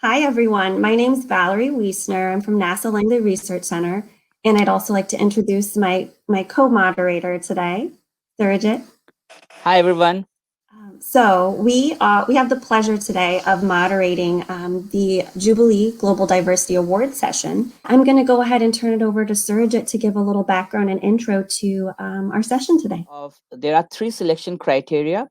Hi, everyone. My name is Valerie Wiesner. I'm from NASA Langley Research Center, and I'd also like to introduce my co-moderator today, Surajit. Hi, everyone. So we have the pleasure today of moderating the Jubilee Global Diversity Award session. I'm going to go ahead and turn it over to Surajit to give a little background and intro to our session today. There are 3 selection criteria.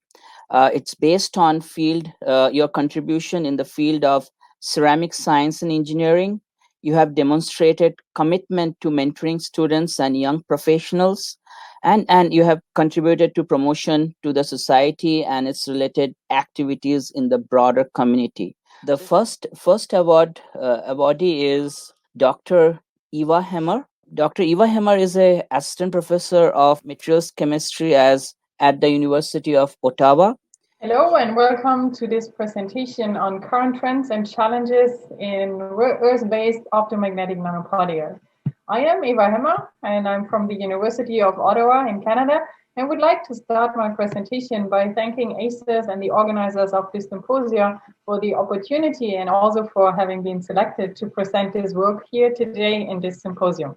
It's based on field, your contribution in the field of ceramic science and engineering. You have demonstrated commitment to mentoring students and young professionals, and you have contributed to promotion to the society and its related activities in the broader community. The first awardee is Dr. Eva Hemmer. Dr. Eva Hemmer is an assistant professor of materials chemistry at the University of Ottawa. Hello and welcome to this presentation on current trends and challenges in Earth-based optomagnetic nanoparticles. I am Eva Hemmer and I'm from the University of Ottawa in Canada, and would like to start my presentation by thanking ACerS and the organizers of this symposium for the opportunity and also for having been selected to present this work here today in this symposium.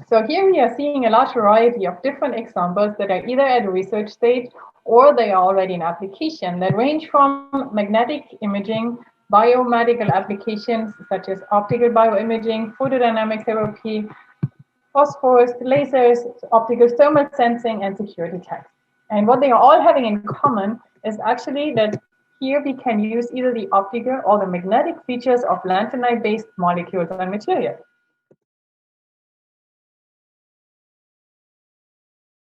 So here we are seeing a large variety of different examples that are either at a research stage or they are already in application that range from magnetic imaging, biomedical applications such as optical bioimaging, photodynamic therapy, phosphorus, lasers, optical thermal sensing, and security checks. And what they are all having in common is actually that here we can use either the optical or the magnetic features of lanthanide-based molecules and materials.